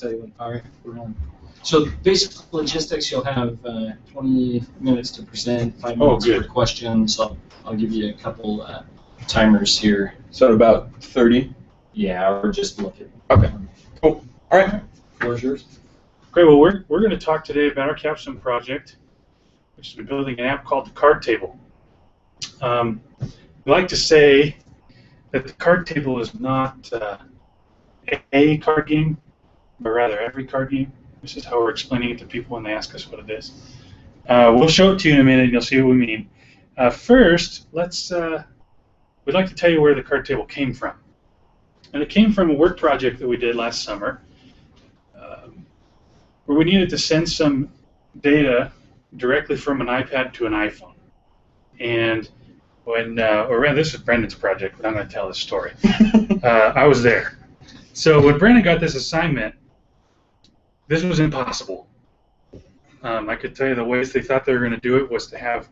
tell you when power we're on. So basic logistics, you'll have 20 minutes to present, 5 minutes for questions. I'll give you a couple timers here. So about 30? Yeah, or just look at. Okay, cool. All right. Floor is yours. Great. Well, we're going to talk today about our Capstone project, which has been building an app called the Card Table. We like to say that the Card Table is not a card game, but rather every card game. This is how we're explaining it to people when they ask us what it is. We'll show it to you in a minute, and you'll see what we mean. First, we'd like to tell you where the Card Table came from. And it came from a work project that we did last summer, where we needed to send some data directly from an iPad to an iPhone. And when, or rather, this is Brendan's project, but I'm going to tell this story. I was there. So when Brendan got this assignment, this was impossible. I could tell you the ways they thought they were going to do it was to have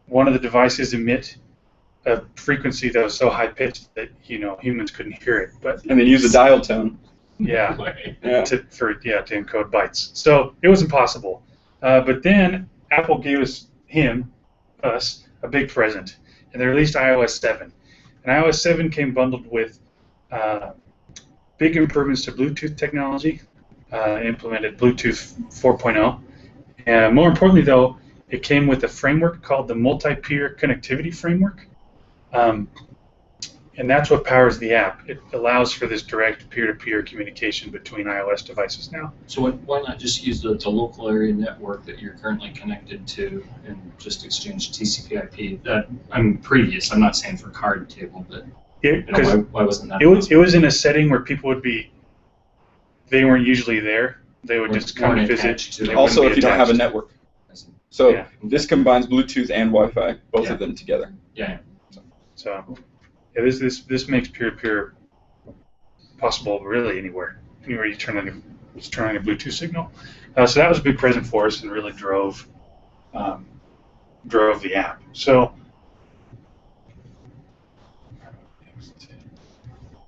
one of the devices emit a frequency that was so high pitched that humans couldn't hear it. And then use a dial tone. Yeah, to encode bytes. So it was impossible. But then Apple gave us a big present, and they released iOS 7. And iOS 7 came bundled with big improvements to Bluetooth technology, implemented Bluetooth 4.0. And more importantly, though, it came with a framework called the Multi-Peer Connectivity Framework. And that's what powers the app. It allows for this direct peer-to-peer communication between iOS devices now. So why not just use the local area network that you're currently connected to and just exchange TCP/IP? I'm previous. I'm not saying for Card Table, but why wasn't that? It was in a setting where people would be. They weren't usually there. They would just come and visit. Also, if you don't have a network. So this combines Bluetooth and Wi-Fi, both of them together. Yeah. So. Yeah, this makes peer-to-peer possible really anywhere you turn on a Bluetooth signal. So that was a big present for us and really drove the app. So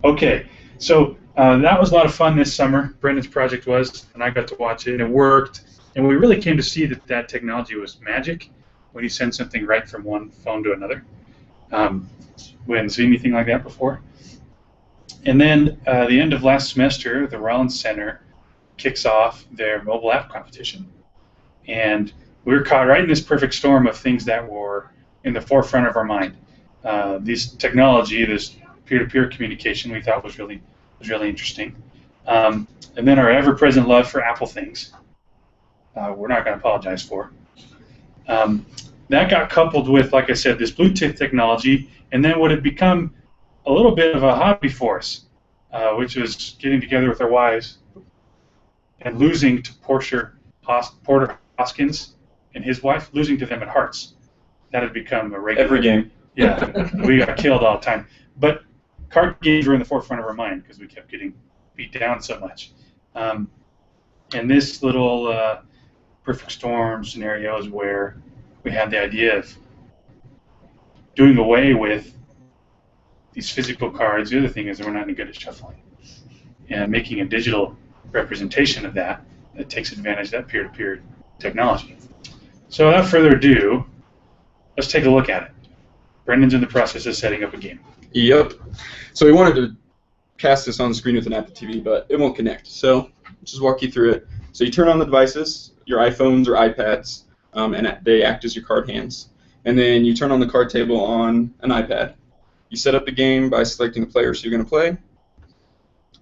okay, so that was a lot of fun this summer. Brendan's project was, and I got to watch it, and it worked. And we really came to see that technology was magic when you send something right from one phone to another. We hadn't seen anything like that before. And then the end of last semester, the Rollins Center kicks off their mobile app competition. And we were caught right in this perfect storm of things that were in the forefront of our mind. This technology, this peer-to-peer communication, we thought was really interesting. And then our ever-present love for Apple things. We're not going to apologize for. That got coupled with, like I said, this Bluetooth technology, and then what had become a little bit of a hobby for us, which was getting together with our wives and losing to Porter Hoskins and his wife, losing to them at Hearts. That had become a regular. Every game. Yeah, we got killed all the time. But card games were in the forefront of our mind because we kept getting beat down so much. And this little perfect storm scenario is where we had the idea of doing away with these physical cards. The other thing is that we're not any good at shuffling. And making a digital representation of that takes advantage of that peer-to-peer technology. So without further ado, let's take a look at it. Brendan's in the process of setting up a game. Yep. So we wanted to cast this on the screen with an Apple TV, but it won't connect. So I'll just walk you through it. So you turn on the devices, your iPhones or iPads, and they act as your card hands. And then you turn on the card table on an iPad. You set up the game by selecting the players you're going to play.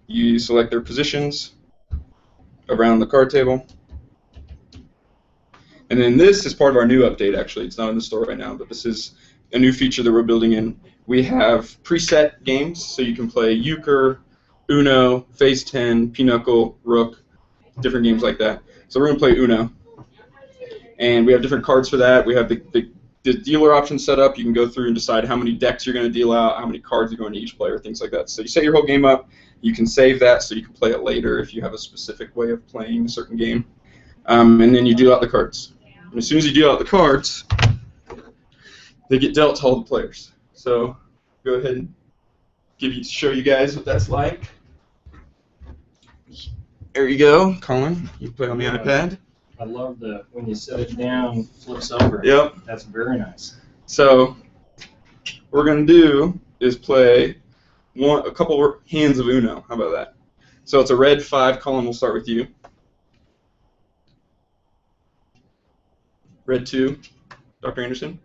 You select their positions around the card table. And then this is part of our new update, actually. It's not in the store right now, but this is a new feature that we're building in. We have preset games, so you can play Euchre, Uno, Phase 10, Pinochle, Rook, different games like that. So we're going to play Uno. And we have different cards for that. We have the dealer option set up. You can go through and decide how many decks you're going to deal out, how many cards are going to each player, things like that. So you set your whole game up. You can save that so you can play it later if you have a specific way of playing a certain game. And then you deal out the cards. And as soon as you deal out the cards, they get dealt to all the players. So go ahead and show you guys what that's like. There you go, Colin. You play on the iPad. I love when you set it down, flips over. Yep. That's very nice. So what we're gonna do is play a couple hands of Uno. How about that? So it's a red 5. Colin, we'll start with you. Red 2, Dr. Anderson.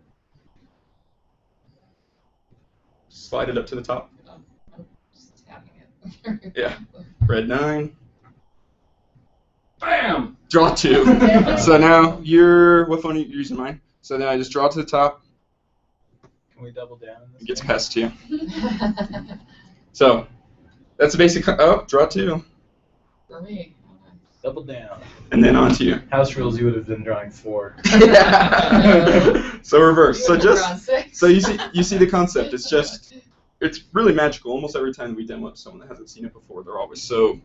Slide it up to the top. Just tapping it. Yeah. Red 9. Bam! Draw 2. So now what phone are you using? Mine. So now I just draw to the top. Can we double down? It gets passed to you. So that's the basic. Oh, draw 2. For me. Double down. And then on to you. House rules, you would have been drawing 4. So reverse. So We're on 6. so you see the concept. It's really magical. Almost every time we demo it to someone that hasn't seen it before, they're always so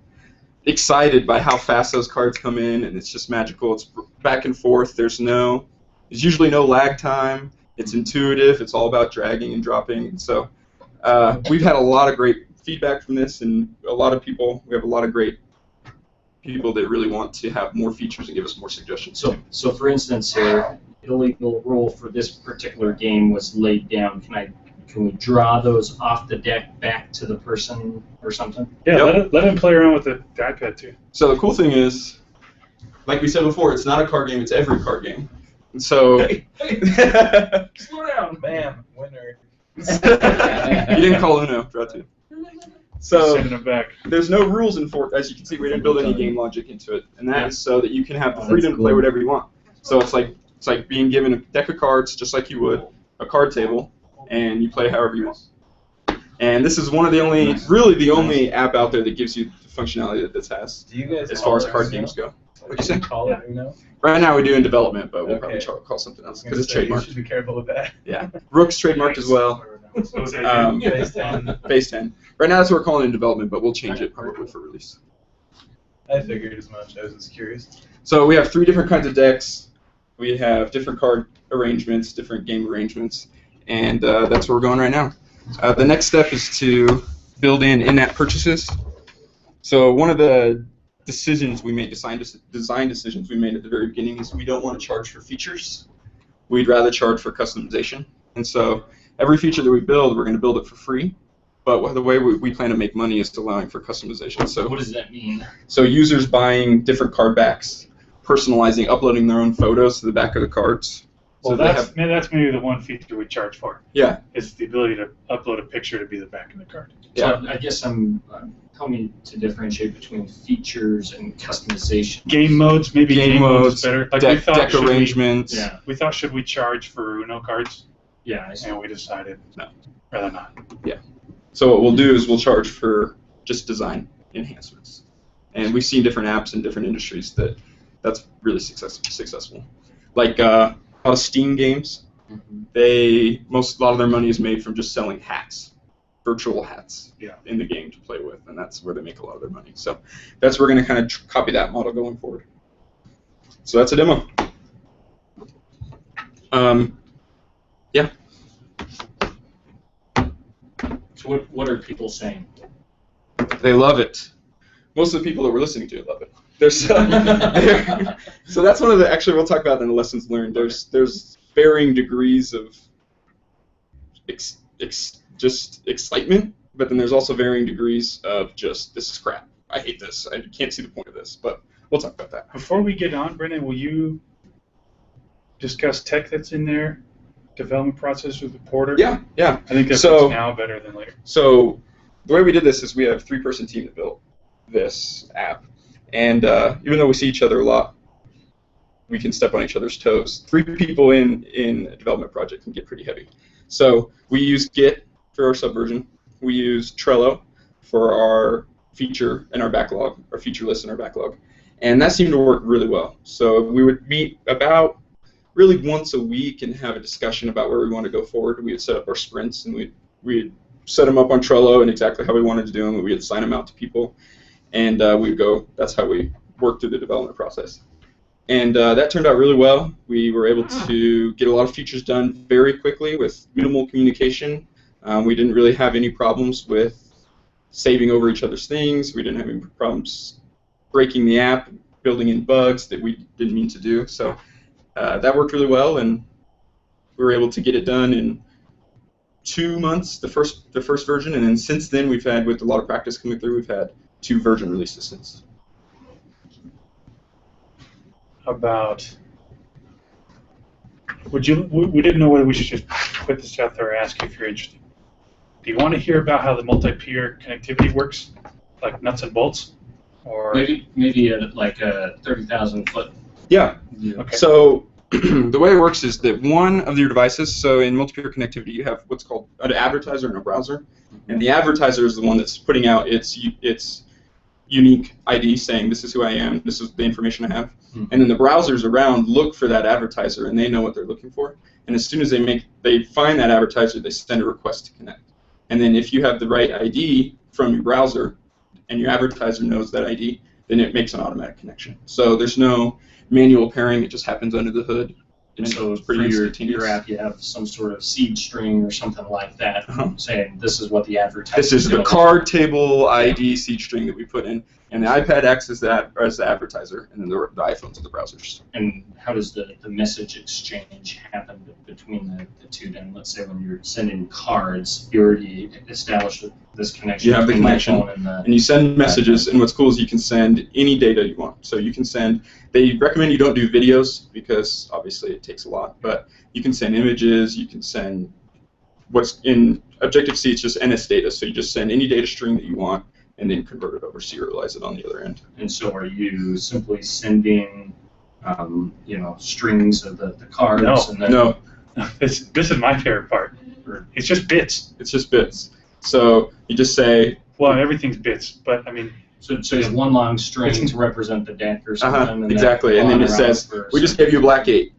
excited by how fast those cards come in, and it's just magical. It's back and forth. There's usually no lag time. It's intuitive. It's all about dragging and dropping. And so we've had a lot of great feedback from this, and we have a lot of great people that really want to have more features and give us more suggestions. So for instance here, illegal rule for this particular game was laid down. Can we draw those off the deck back to the person or something? Yeah, Yep. let him play around with the iPad too. So the cool thing is, like we said before, it's not a card game, it's every card game. And so Slow down. Bam, winner. you didn't call Uno, draw 2. So Sending him back. there's no rules in Fort. As you can see, we didn't build any game logic into it, and that is so that you can have the freedom to play whatever you want. So it's like being given a deck of cards, just like you would a card table, and you play however you want. And this is one of the only app out there that gives you the functionality that this has, Do you guys as far as call it card Uno? games go. What'd you say? Call it Uno? Right now we do in development, but we'll Okay. probably call something else I because was it's gonna say, you trademarked. should be careful with that. Yeah, Rook's trademarked as well. Phase 10. Phase 10. Right now that's what we're calling it in development, but we'll change it probably for release. I figured as much. I was just curious. So we have 3 different kinds of decks. We have different card arrangements, different game arrangements, and that's where we're going right now. The next step is to build in-app purchases. So one of the decisions we made, design decisions we made at the very beginning, is we don't want to charge for features. We'd rather charge for customization. And so every feature that we build, we're going to build it for free. But the way we plan to make money is allowing for customization. So What does that mean? So users buying different card backs, personalizing, uploading their own photos to the back of the cards. Well, So that's maybe the one feature we charge for. Yeah. Is the ability to upload a picture to be the back of the card. So I guess help me to differentiate between features and customization. Game modes, maybe game modes is better. Like we thought, deck arrangements. Yeah. we thought should we charge for Uno cards, Yeah. I see. and we decided No. rather not. So what we'll do is we'll charge for just design enhancements. And we've seen different apps in different industries that's really successful. Like a lot of Steam games, a lot of their money is made from just selling hats, virtual hats in the game to play with, and that's where they make a lot of their money. So that's where we're going to kind of copy that model going forward. So that's a demo. Yeah. So what are people saying? They love it. Most of the people that we're listening to love it. So that's one of the, actually we'll talk about in the lessons learned. There's varying degrees of just excitement, but then there's also varying degrees of just, this is crap. I hate this. I can't see the point of this, but we'll talk about that. Before we get on, Brendan, will you discuss tech that's in their development process with the porter? Yeah. I think that's now better than later. So the way we did this is we have a 3-person team that built this app. And even though we see each other a lot, we can step on each other's toes. 3 people in a development project can get pretty heavy. So we use Git for our subversion. We use Trello for our feature and our backlog, our feature list and our backlog. And that seemed to work really well. So we would meet about really once a week and have a discussion about where we want to go forward. We would set up our sprints, and we'd set them up on Trello and exactly how we wanted to do them, and we'd assign them out to people. And we'd go, that's how we worked through the development process. And that turned out really well. We were able to get a lot of features done very quickly with minimal communication. We didn't really have any problems with saving over each other's things. We didn't have any problems breaking the app, building in bugs that we didn't mean to do. So that worked really well, and we were able to get it done in 2 months, the first version, and then since then we've had, with a lot of practice coming through, we've had 2 version releases since. About, we didn't know whether we should just put this out there or ask you if you're interested. Do you want to hear about how the multi-peer connectivity works, like nuts and bolts, or maybe like a 30,000 foot? Yeah. Okay. So the way it works is that one of your devices, so in multi-peer connectivity, you have what's called an advertiser and a browser, and the advertiser is the one that's putting out its unique ID saying this is who I am, this is the information I have, and then the browsers around look for that advertiser and they know what they're looking for, and as soon as they find that advertiser, they send a request to connect, and then if you have the right ID from your browser and your advertiser knows that ID, then it makes an automatic connection. So there's no manual pairing, it just happens under the hood. And so for your app, you have some sort of seed string or something like that saying this is what the advertiser This is the card table ID seed string that we put in, and the iPad acts as the advertiser, and then the iPhones are the browsers. And how does the message exchange happen between the two then? Let's say when you're sending cards, you already established this connection. You have the between connection, phone and you send messages, and what's cool is you can send any data you want. So you can send, they recommend you don't do videos because obviously it takes a lot, but you can send images, you can send what's in Objective-C, it's just NS data, so you just send any data string that you want and then convert it over, serialize it on the other end. And so are you simply sending strings of the cards? No. And then No. this is my favorite part. It's just bits. It's just bits. So you just say, well, everything's bits, but I mean, So you have one long string to represent the deck or something. And exactly, and then it says, we just gave you a black 8.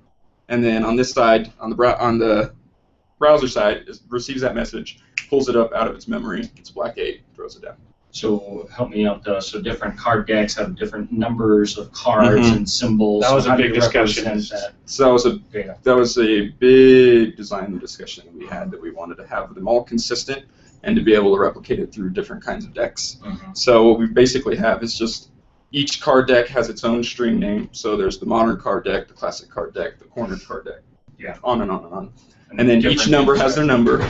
And then on this side, on the browser side, it receives that message, pulls it up out of its memory, it's a black 8, throws it down. So help me out though. So different card decks have different numbers of cards and symbols. That was so a big discussion. So that was a big design discussion we had, that we wanted to have them all consistent and to be able to replicate it through different kinds of decks. So what we basically have is just each card deck has its own string name. So there's the modern card deck, the classic card deck, the cornered card deck, on and on and on. And then each number has their number,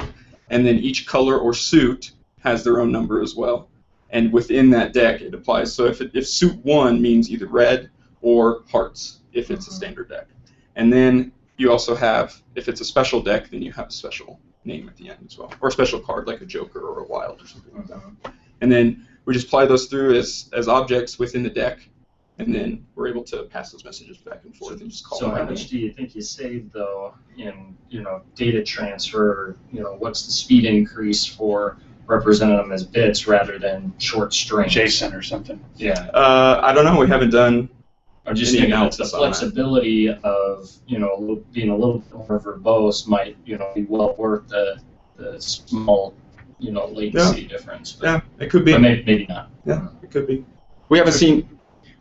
and then each color or suit has their own number as well. And within that deck, it applies. So if suit 1 means either red or hearts, if it's a standard deck. And then you also have, if it's a special deck, then you have a special name at the end as well, or a special card like a Joker or a Wild or something like that. And then we just apply those through as objects within the deck, and then we're able to pass those messages back and forth and just call them. So how much do you think you save though in data transfer? What's the speed increase for representing them as bits rather than short strings? JSON or something. Yeah. I don't know. We haven't done. I'm just thinking that the flexibility of being a little bit more verbose might be well worth the small latency difference. But, yeah, it could be. But maybe not. Yeah, it could be. We haven't seen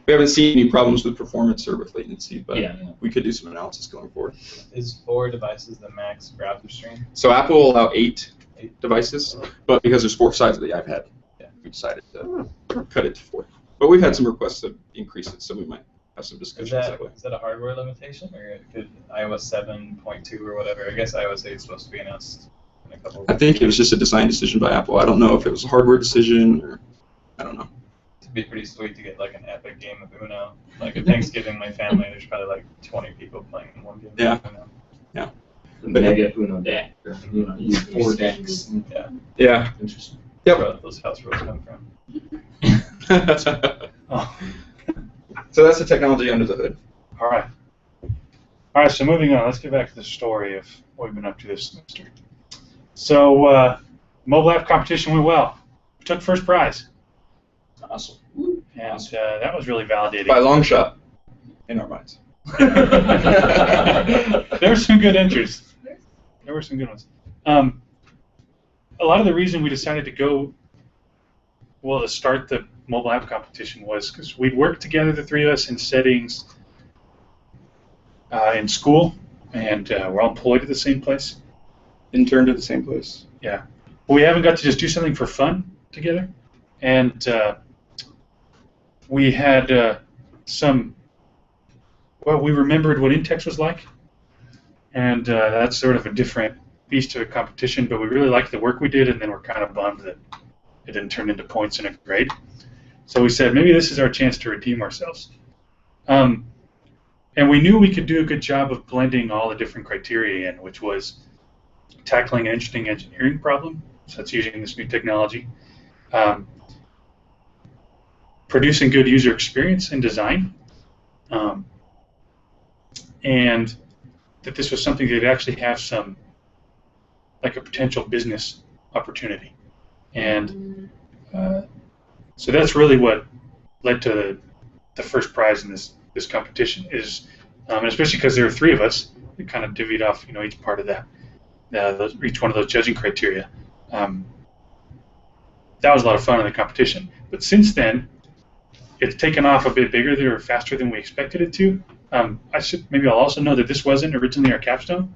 any problems with performance or with latency, but we could do some analysis going forward. Is 4 devices the max browser string? So Apple will allow 8 devices, but because there's 4 sides of the iPad, we decided to cut it to 4. But we've had some requests to increase it, so we might have some discussions that way. Is that a hardware limitation, or could iOS 7.2 or whatever? I guess iOS 8 is supposed to be announced in a couple of weeks. I think it was just a design decision by Apple. I don't know if it was a hardware decision, or I don't know. It'd be pretty sweet to get like an epic game of Uno. Like at Thanksgiving, my family, there's probably like 20 people playing one game of Uno. Yeah. The mega Uno deck. You use 4 decks. Yeah. Interesting. Yep. Where those house rules come from. So that's the technology under the hood. All right, so moving on, let's get back to the story of what we've been up to this semester. So, mobile app competition went well. We took first prize. Awesome. And that was really validating. By a long shot, in our minds. There were some good entries. There were some good ones. A lot of the reason we decided to go, to start the mobile app competition was because we'd worked together, the 3 of us, in settings in school, and we're all employed at the same place. Interned at the same place. Yeah. But we haven't got to just do something for fun together. And we had we remembered what Intex was like, and that's sort of a different beast of a competition, but we really liked the work we did, and then we're kind of bummed that it didn't turn into points in a grade. So we said, maybe this is our chance to redeem ourselves. And we knew we could do a good job of blending all the different criteria in, which was tackling an interesting engineering problem, so that's using this new technology, producing good user experience and design, and that this was something that would actually have some, like a potential business opportunity. And so that's really what led to the first prize in this competition, is, and especially because there were 3 of us, we kind of divvied off, each part of that, each one of those judging criteria. That was a lot of fun in the competition. But since then, it's taken off a bit bigger or faster than we expected it to. I'll also know that this wasn't originally our capstone,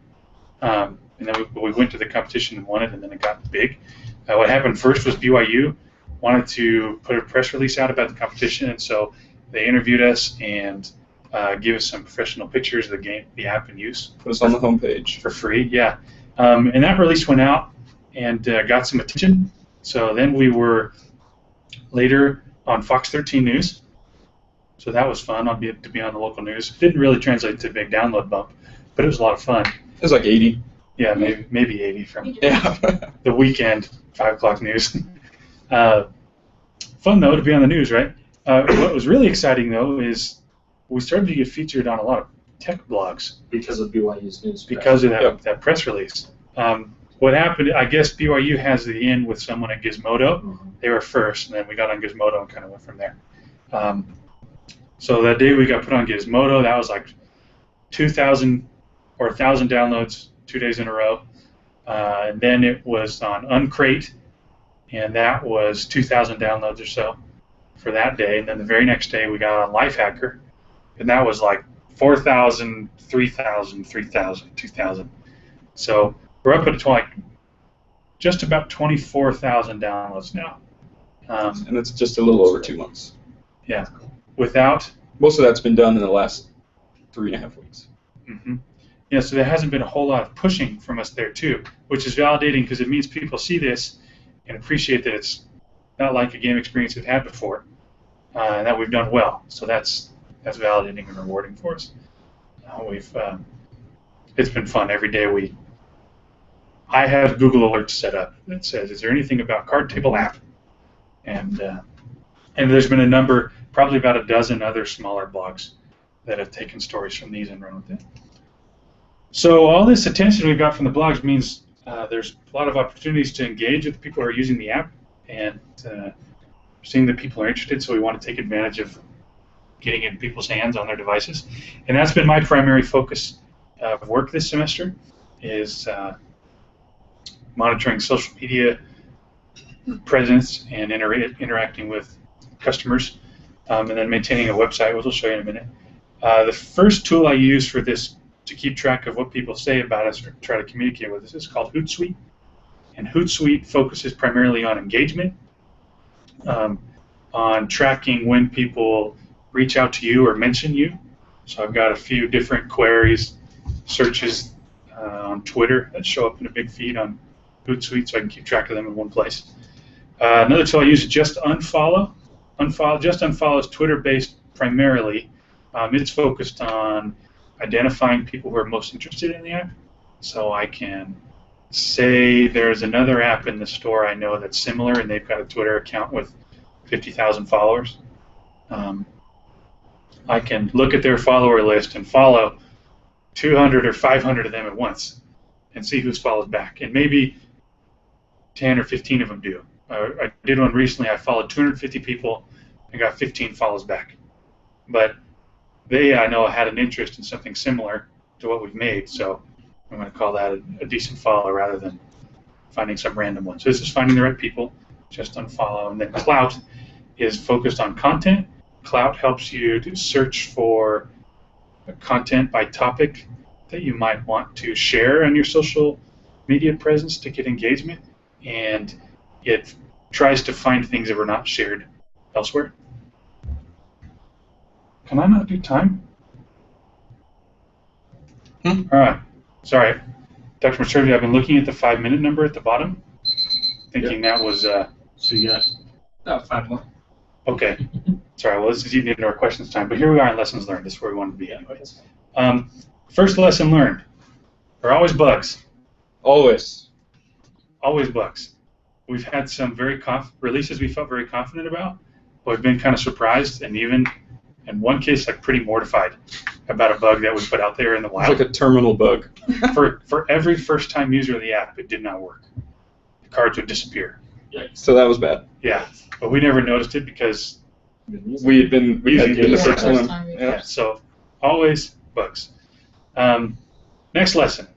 and then we went to the competition and won it, and then it got big. What happened first was BYU wanted to put a press release out about the competition, and so they interviewed us and gave us some professional pictures of the game, the app in use. Put us on the homepage for free, yeah. And that release went out and got some attention. So then we were later on Fox 13 News. So that was fun to be on the local news. It didn't really translate to a big download bump, but it was a lot of fun. It was like 80. Yeah, maybe 80 from the weekend 5 o'clock news. Fun though to be on the news, right? What was really exciting though is we started to get featured on a lot of tech blogs because of BYU's news. Because of that press release. What happened? I guess BYU has the in with someone at Gizmodo. Mm-hmm. They were first, and then we got on Gizmodo and kind of went from there. So that day we got put on Gizmodo, that was like 2,000 or 1,000 downloads 2 days in a row. And then it was on Uncrate, and that was 2,000 downloads or so for that day. And then the very next day we got on Lifehacker, and that was like 4,000, 3,000, 3,000, 2,000. So we're up at like just about 24,000 downloads now. And it's just a little over 2 months. Yeah. Most of that's been done in the last 3.5 weeks. Mm-hmm. Yeah, so there hasn't been a whole lot of pushing from us there too, which is validating because it means people see this and appreciate that it's not like a game experience we've had before, and that we've done well. So that's validating and rewarding for us. It's been fun every day. I have Google Alerts set up that says, "Is there anything about card table app?" And there's been a number, probably about a dozen other smaller blogs that have taken stories from these and run with it. So all this attention we got from the blogs means there's a lot of opportunities to engage with the people who are using the app, and seeing that people are interested, so we want to take advantage of getting it in people's hands on their devices. And that's been my primary focus of work this semester, is monitoring social media presence and interacting with customers, and then maintaining a website, which I'll show you in a minute. The first tool I use for this to keep track of what people say about us or try to communicate with us is called Hootsuite. And Hootsuite focuses primarily on engagement, on tracking when people reach out to you or mention you. So I've got a few different queries, searches on Twitter that show up in a big feed on Hootsuite, so I can keep track of them in one place. Another tool I use is Just Unfollow. Just Unfollow is Twitter-based primarily. It's focused on identifying people who are most interested in the app. So I can say there's another app in the store I know that's similar, and they've got a Twitter account with 50,000 followers. I can look at their follower list and follow 200 or 500 of them at once and see who's followed back. And maybe 10 or 15 of them do. I did one recently. I followed 250 people and got 15 follows back. But they, I know, had an interest in something similar to what we've made, so I'm going to call that a decent follow rather than finding some random one. So this is finding the right people, Just Unfollow. And then Clout is focused on content. Clout helps you to search for content by topic that you might want to share on your social media presence to get engagement, and it tries to find things that were not shared elsewhere. Can I not do time? Hmm? All right. Sorry. Dr. Maservi, I've been looking at the 5-minute number at the bottom, thinking that was... So you got 5 more. Okay. Sorry, well, this is eating into our questions time, but here we are in lessons learned. This is where we wanted to be anyway. First lesson learned. There are always bugs. Always. Always bugs. We've had some releases we felt very confident about, but we've been kind of surprised and even, in one case, like pretty mortified about a bug that we put out there in the wild. It's like a terminal bug. For every first-time user of the app, it did not work. The cards would disappear. So that was bad. Yeah, but we never noticed it because We had been the first one. yeah. So always bugs. Next lesson.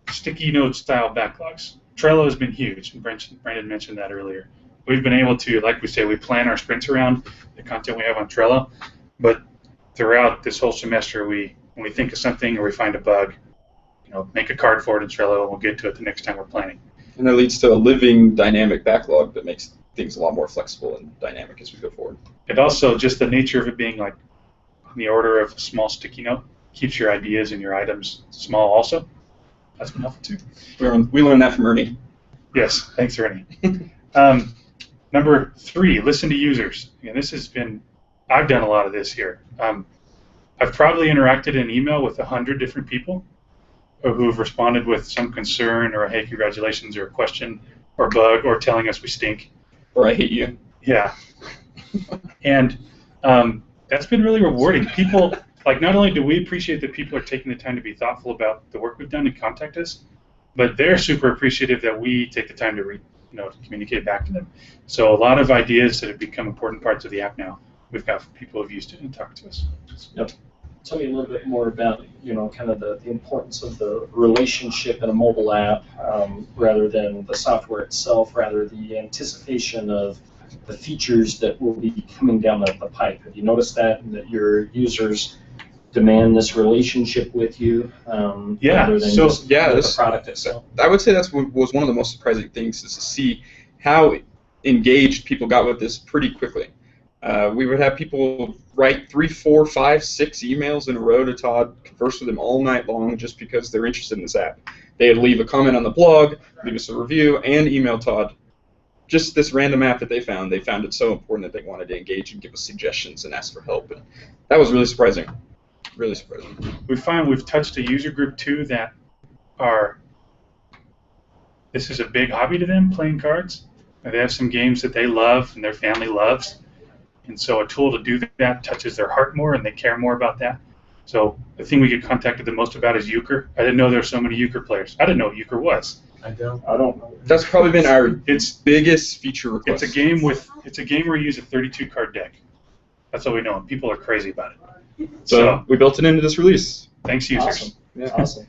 Sticky note style backlogs. Trello has been huge, and Brandon mentioned that earlier. We've been able to, like we say, we plan our sprints around the content we have on Trello, but throughout this whole semester, when we think of something or we find a bug, make a card for it in Trello, and we'll get to it the next time we're planning. And that leads to a living, dynamic backlog that makes things a lot more flexible and dynamic as we go forward. And also, just the nature of it being like on the order of a small sticky note keeps your ideas and your items small also. That's been helpful too. We learned that from Ernie. Yes, thanks, Ernie. Number 3, listen to users. And this has been, I've done a lot of this here. I've probably interacted in email with 100 different people who have responded with some concern or a hey, congratulations, or a question, or bug, or telling us we stink. Or I hate you. Yeah. And that's been really rewarding. People, like, not only do we appreciate that people are taking the time to be thoughtful about the work we've done and contact us, but they're super appreciative that we take the time to to communicate back to them. So a lot of ideas that have become important parts of the app now, we've got people who've used it and talked to us. Yep. Tell me a little bit more about, kind of the importance of the relationship in a mobile app rather than the software itself, rather the anticipation of the features that will be coming down the pipe. Have you noticed that your users demand this relationship with you rather than just the product itself? I would say was one of the most surprising things, is to see how engaged people got with this pretty quickly. We would have people write 3, 4, 5, 6 emails in a row to Todd, converse with him all night long just because they're interested in this app. They'd leave a comment on the blog, leave us a review, and email Todd. Just this random app that they found it so important that they wanted to engage and give us suggestions and ask for help. And that was really surprising. Really surprising. We find we've touched a user group too that this is a big hobby to them, playing cards. They have some games that they love and their family loves. And so a tool to do that touches their heart more and they care more about that. So the thing we get contacted the most about is euchre. I didn't know there were so many euchre players. I didn't know what euchre was. I don't know. That's probably been our biggest feature request. It's a game where you use a 32 card deck. That's all we know, and people are crazy about it. So we built it into this release. Thanks, users. Awesome. Yeah. Awesome.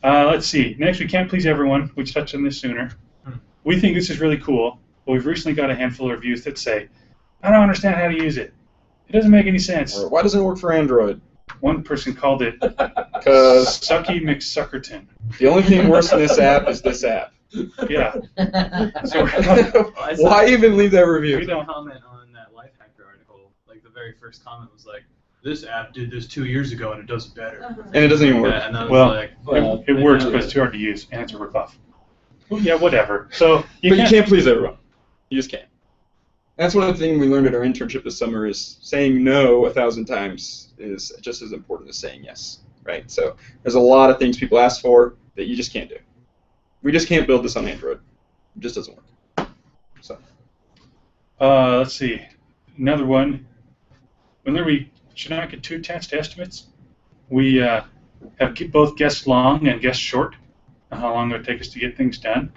Let's see. Next, we can't please everyone. We touched on this sooner. We think this is really cool, but we've recently got a handful of reviews that say, I don't understand how to use it. It doesn't make any sense. Or, why doesn't it work for Android? One person called it Because Sucky McSuckerton. the only thing worse than this app is this app. Yeah. So Why even leave that review? We don't comment on that Lifehacker article. Like, the very first comment was like, this app did this 2 years ago and it does better. And it doesn't even work. And I was Well, like, it works, but it's too hard to use, and it's a ripoff. Well, yeah, whatever. So You can't please everyone. You just can't. That's one of the things we learned at our internship this summer, is saying no 1,000 times is just as important as saying yes, right? So there's a lot of things people ask for that you just can't do. We just can't build this on Android. It just doesn't work. So. Let's see. Another one. Whenever we should not get too attached to estimates, we have both guessed long and guessed short on how long it would take us to get things done.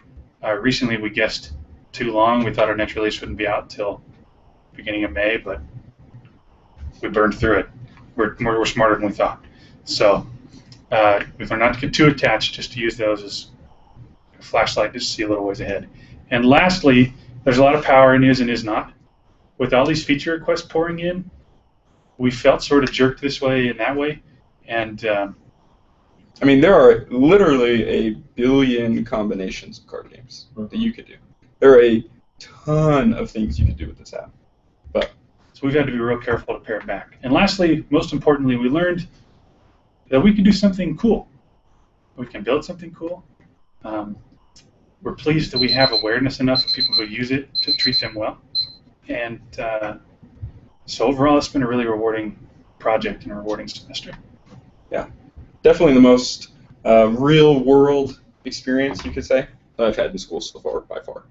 Recently, we guessed too long. We thought our next release wouldn't be out until beginning of May, but we burned through it. We're smarter than we thought. So we learned not to get too attached, just to use those as a flashlight just to see a little ways ahead. And lastly, there's a lot of power in is and is not. With all these feature requests pouring in, we felt sort of jerked this way and that way. And I mean, there are literally a billion combinations of card games that you could do. There are a ton of things you could do with this app. But So we've had to be real careful to pare it back. And lastly, most importantly, we learned that we can do something cool. We can build something cool. We're pleased that we have awareness enough of people who use it to treat them well. And so overall, it's been a really rewarding project and a rewarding semester. Yeah, definitely the most real-world experience, you could say, that I've had in school so far, by far.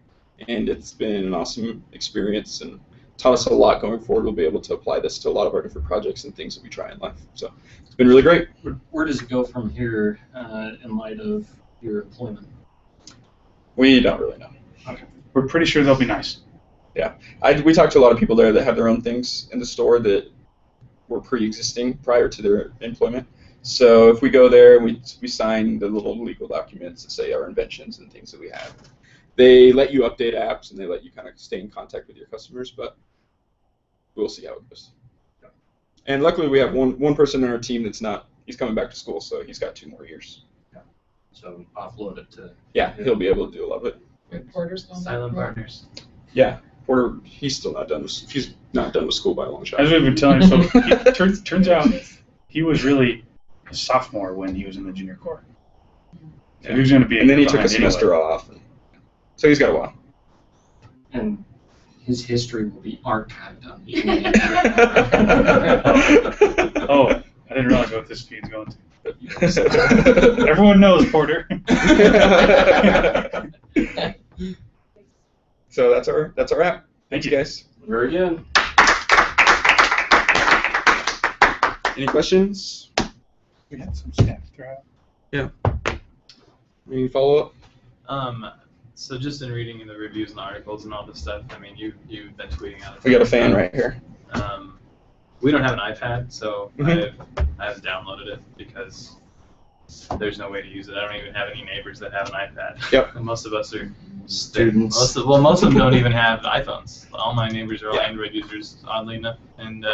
And it's been an awesome experience and taught us a lot going forward. We'll be able to apply this to a lot of our different projects and things that we try in life. So it's been really great. Where does it go from here in light of your employment? We don't really know. Okay. We're pretty sure they'll be nice. Yeah. We talked to a lot of people there that have their own things in the store that were pre-existing prior to their employment. So if we go there and we sign the little legal documents that say our inventions and things that we have, they let you update apps and they let you kind of stay in contact with your customers, but we'll see how it goes. And luckily we have one person in our team he's coming back to school, so he's got 2 more years. So offload it to... Yeah, he'll be able to do a lot of it. Porter's going Silent back. partners. Yeah, Porter, he's not done with school by a long shot. As we've been telling him, so turns out he was really a sophomore when he was in the junior corps. So he was going to be. And then he took a behind semester anyway. off. So he's got a while. And his history will be archived on the Oh, I didn't realize what this feed's going to. Everyone knows Porter. So that's our app. Thank you, guys. Very good. Any questions? We had some staff throughout. Yeah. Any follow up? So just in reading the reviews and articles and all this stuff, I mean, you've been tweeting out. We got a fan right here. We don't have an iPad, so Mhm. I've downloaded it because there's no way to use it. I don't even have any neighbors that have an iPad. Yep. And most of us are Students. Most of them don't even have iPhones. All my neighbors are all Android users, oddly enough. And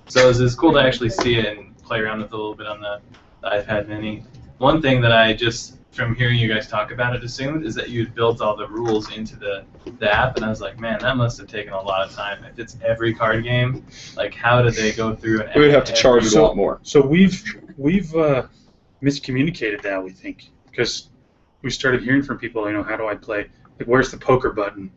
so it's cool to actually see it and play around with it a little bit on the iPad Mini. One thing that I just, from hearing you guys talk about it, assumed is that you had built all the rules into the app, and I was like, man, that must have taken a lot of time. If it's every card game, like how did they go through and We would have to charge a lot more. So we've miscommunicated that, we think, because we started hearing from people, how do I play? Like, where's the poker button?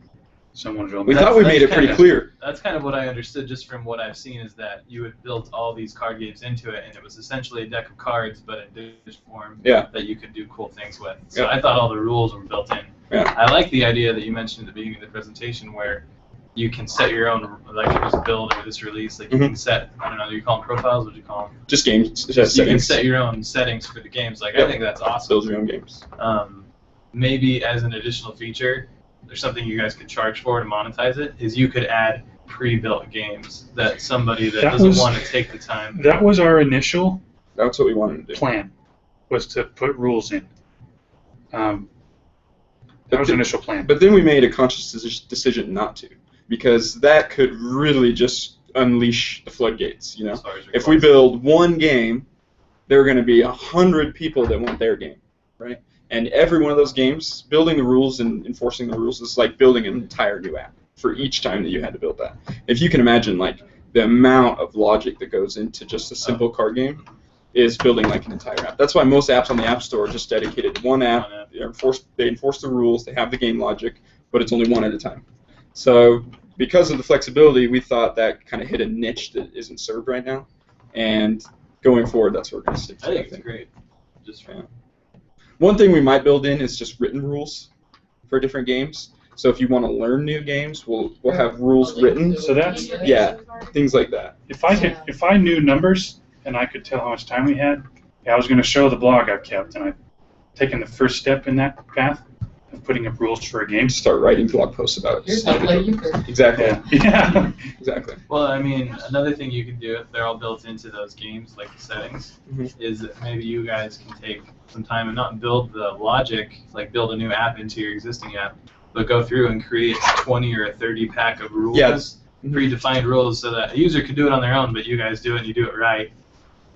Someone's real. We thought we made it pretty clear. That's kind of what I understood just from what I've seen, is that you had built all these card games into it, and it was essentially a deck of cards, but in digital form that you could do cool things with. So I thought all the rules were built in. Yeah. I like the idea that you mentioned at the beginning of the presentation where you can set your own, like this build or this release, like you can set, I don't know, do you call them profiles? What do you call them? Just games. Just You settings. can set your own settings for the games. Like I think that's awesome. Build your own games. Maybe as an additional feature, there's something you guys could charge for to monetize it, is you could add pre-built games that somebody that doesn't want to take the time. That was our initial That's what we wanted to do. plan, was to put rules in. That was the initial plan. But then we made a conscious decision not to, because that could really just unleash the floodgates. As far as If we build one game, there are going to be 100 people that want their game, right? And every one of those games, building the rules and enforcing the rules is like building an entire new app for each time that you had to build that. If you can imagine, like, the amount of logic that goes into just a simple card game is building like an entire app. That's why most apps on the App Store are just dedicated to one app. They enforce the rules, they have the game logic, but it's only one at a time. So because of the flexibility, we thought that kind of hit a niche that isn't served right now. And going forward, that's what we're going to stick to. I think it's great. Just One thing we might build in is just written rules for different games. So if you want to learn new games, we'll have rules written. So that's things like that. If I knew numbers and I could tell how much time we had, I was going to show the blog I've kept, and I've taken the first step in that path of putting up rules for a game. Start writing blog posts about it. Here's how to play euchre. Exactly. Yeah. Exactly. Well, I mean, another thing you can do, if they're all built into those games, like the settings, is that maybe you guys can take some time and not build the logic, like build a new app into your existing app, but go through and create a 20 or a 30 pack of rules, predefined rules, so that a user could do it on their own, but you guys do it and you do it right,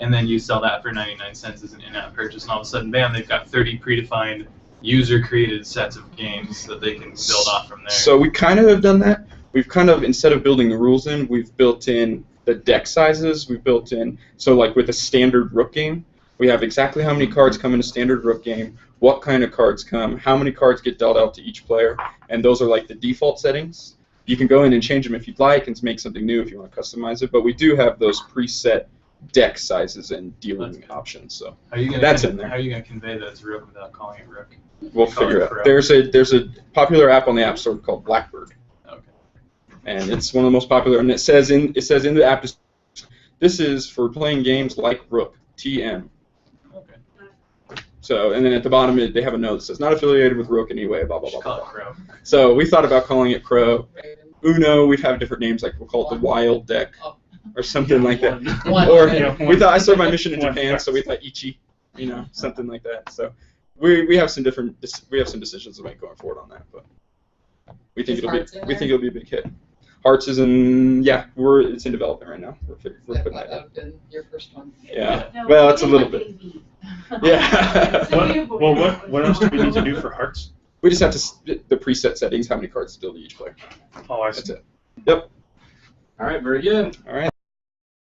and then you sell that for 99 cents as an in-app purchase, and all of a sudden, bam, they've got 30 predefined user-created sets of games that they can build off from there. So we kind of have done that. we've kind of, instead of building the rules in, we've built in the deck sizes. We've built in, so like with a standard Rook game, we have exactly how many cards come in a standard Rook game, what kind of cards come, how many cards get dealt out to each player, and those are like the default settings. You can go in and change them if you'd like and make something new if you want to customize it, but we do have those preset deck sizes and dealing options. So that's in there. How are you going to convey that it's Rook without calling it Rook? We'll figure it out. There's a popular app on the App Store called Blackbird. Okay. And it's one of the most popular, and it says in the app, this is for playing games like Rook, TM. Okay. So, and then at the bottom they have a note that says not affiliated with Rook anyway, blah blah blah. Call it Crow. So we thought about calling it Crow. Uno, we've had different names, like we'll call it the Wild Deck or something like that. Or we thought I served my mission in Japan, so we thought Ichi, something like that. So we have some decisions to make going forward on that, but we think it'll be a big hit. Hearts is it's in development right now. We're putting that out. Been your first one. Yeah. Well, it's a little bit. Yeah. What else do we need to do for Hearts? We just have to the preset settings, how many cards to deal to each player. Oh, I see. That's it. Yep. All right, very good. All right.